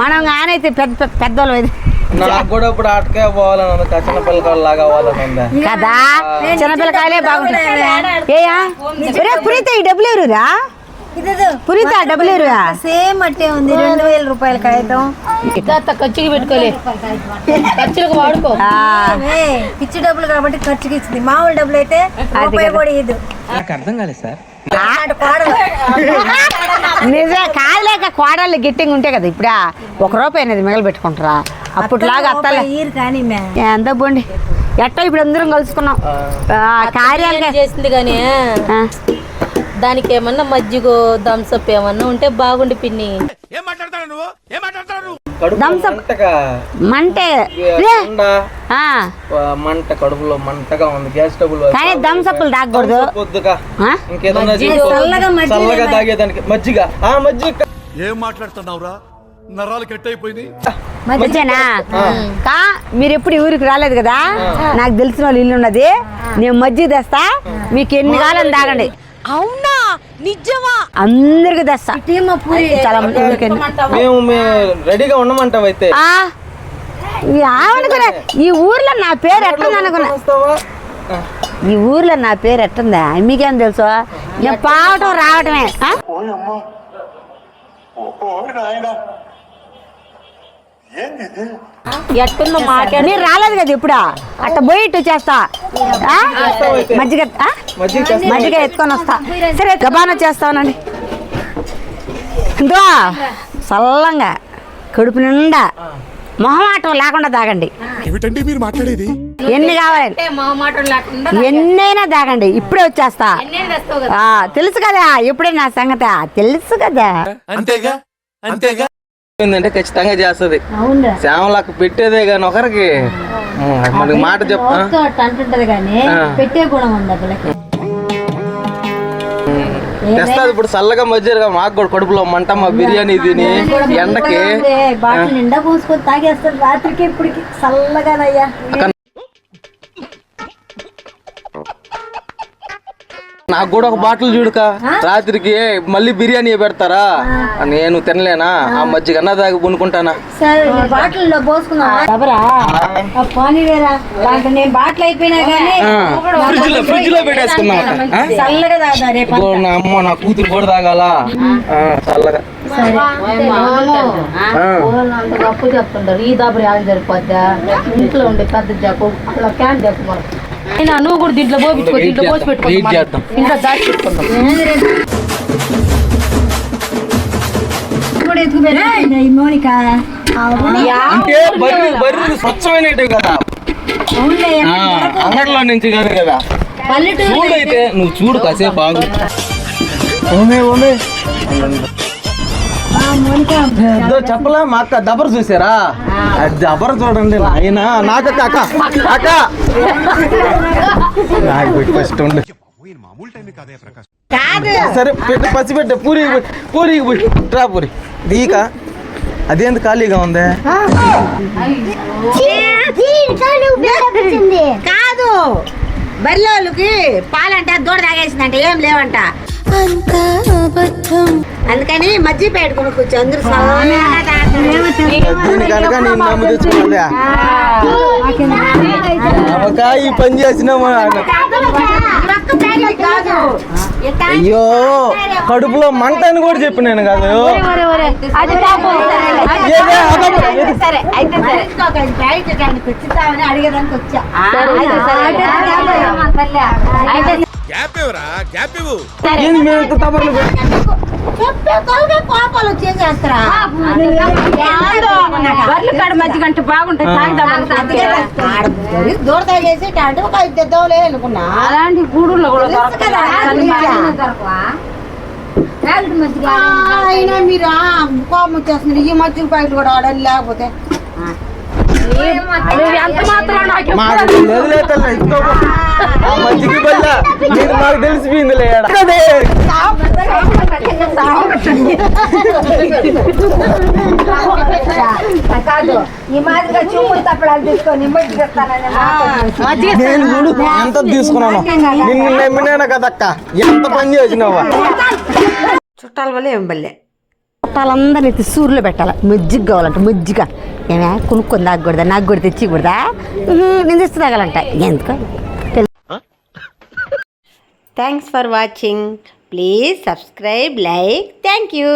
మనం కానైతే పెద్దోళ్ళు నాకు కూడా ఇప్పుడు ఆటకే పోవాలని ఉంది, చిన్నపిల్లకాయలు లాగా అవ్వాలని కదా. చిన్నపిల్లకాయలే బాగుంటాయి. పురీత ఈ డబ్బులు ఎవరురా? పురీత డబ్బులు ఎవరురా? సేమ్ అట్టే ఉంది. 2000 రూపాయల కాగితం ఖర్చుకి పెట్టుకోలే, ఖర్చులకు వాడుకో. పిచ్చి డబ్బులు కాబట్టి ఖర్చుకి ఇచ్చింది. మామూలు డబ్బులు అయితే కూడా ఇది నాకు అర్థం కాలేదు సార్. నిజే కాదులేక కోడళ్ళు గిట్టింగ్ ఉంటే కదా. ఇప్పుడు ₹1 అనేది మిగలు పెట్టుకుంటారా? అప్పట్లాగా అత్తలే కానీ ఎంత పోండి. ఎట్టా ఇప్పుడు అందరం కలుసుకున్నాం కార్యాలయం చేసింది కానీ దానికి ఏమన్నా మజ్జిగో థమ్స్అప్ ఏమన్నా ఉంటే బాగుండి పిన్ని. మంటే మంట కడుపులో మంటగా ఉంది, గ్యాస్ ట్రబుల్. కానీ థమ్స్అప్లు తాగకూడదు. చల్లగా తాగేదానికి మజ్జిగ. మజ్జిగ ఏం మాట్లాడుతున్నావురా? నరాలు కట్ అయిపోయింది. వచ్చానా మీరు ఎప్పుడు ఊరికి రాలేదు కదా. నాకు తెలిసిన వాళ్ళు ఇల్లు ఉన్నది. నేను మజ్జిగ తెస్తా, మీకు ఎన్ని కాలం తాగండి. అవునా? నిజమా? అందరికి తెస్తా. మేము రెడీగా ఉండమంటావు అయితే. అనుకున్నా ఈ ఊర్లో నా పేరు ఎట్టుంది అనుకున్నా. ఈ ఊర్లో నా పేరు ఎట్టుందా మీకేం తెలుసు? నేను పావటం రావటమే. ఎట్టున్న మాట్లాడి మీరు రాలేదు కదా ఇప్పుడు. అట్ట పోయి ఇటు చేస్తా. మజ్జిగ ఎత్తుకొని వస్తా. సరే గబానా చేస్తానండి. చల్లంగా కడుపు నిండా మొహమాటం లేకుండా తాగండి. మీరు మాట్లాడేది ఎన్ని కావాలి ఎన్నైనా తాగండి. ఇప్పుడే వచ్చేస్తా. తెలుసు కదా ఇప్పుడే నా సంగతి తెలుసు కదా. అంతేగా అంతేగా ఏంటంటే ఖచ్చితంగా చేస్తుంది. శ్యామలకు పెట్టేదే కానీ ఒకరికి మనకి మాట అంటుంటది కానీ పెట్టే గుణం ఉంది. తెస్తుంది ఇప్పుడు చల్లగా మధ్యగా. మాకు కూడా కడుపులో మంట, మా బిర్యానీ తిని ఎండకి బాటిల్ నిండా పోసుకొని తాగేస్తారు రాత్రికి. ఇప్పటికి చల్లగానయ్యా. నాకు కూడా ఒక బాటిల్ చూడుక. రాత్రికి మళ్ళీ బిర్యానీ పెడతారా? నేను తినలేనా? ఆ మజ్జిగ అన్నా తాగి కొనుక్కుంటానా? బాటిల్లో పోసుకున్నా నేను బాటిల్ అయిపోయినా కానీ ఫ్రిడ్జ్ లో పెట్టేసుకున్నా. చల్లగా తాగుతా. అమ్మ నా కూతురు కూడా తాగాల చల్లగా. అంత గప్పు చెప్తుంటారు. ఈ దాబరి ఆగి సరిపోద్దా? ఇంట్లో ఉండే పెద్ద చెప్పు అలా క్యాన్ చెప్పు. నువ్వు కూడా దీంట్లో పోపించుకో, దీంట్లో పోసి పెట్టుకో, ఇంట్లో దాచి పెట్టుకుంటాం. అంటే బర్రెలు స్వచ్ఛమైనవి కదా, అంగడిలో నుంచి కాదు కదా. చూడైతే నువ్వు చూడు కాసేపు బాగు. చెప్పలా మా అక్క దబర చూసారా? దబర చూడండి ఆయన. నాకు అక్క అక్క ఫస్ట్ ఉండు. సరే పెట్టు, పసి పెట్టు. పూరికి పోయి ట్రా పూరి దీక. అదేంది ఖాళీగా ఉంది? కాదు బరిలోళ్ళకి పాలంటే దూడ తాగేసిందంట, ఏం లేవంట. అందుకని మజ్జి పెట్టుకుని కూర్చో. అందరూ కనుక నేను నమ్ము తెచ్చుకోదా ఈ పని చేసిన. అయ్యో కడుపులో మంట అని కూడా చెప్పినాను కాదు. అడిగేదానికి వచ్చా. కోపాలు వచ్చేసేస్తారా? మధ్య బాగుంటాయి. దూర తాగేసి ఒక 5 తెద్దాంలే అనుకున్నా. అలాంటి గూడుల్లో కూడా అయినా మీరు కోపం వచ్చేస్తున్నారు. ఈ మధ్య ప్యాకెట్ కూడా ఆడాలి, లేకపోతే ఎంత మాత్రం మజ్జిగ బల్ల నాకు తెలిసిపోయింది. కాదు ఈ మాదిరిగా చూపులు తప్పడాలు తీసుకొని నేను చూడు ఎంత తీసుకున్నాను. నిన్ను నమ్మినాను కదక్క. ఎంత పని చేసినావా? చుట్టాల వల్ల ఏం బల్లే చుట్టాలందరినీ ఎత్తి సూర్యులో పెట్టాలి. మజ్జిగ కావాలంట, మజ్జిగ. ఏమే కొనుక్కొని తాగకూడదా? నాకు కూడా తెచ్చికూడదా? నేను తెచ్చి తాగాలంట. ఎందుకు? Thanks for watching. Please subscribe, like. Thank you.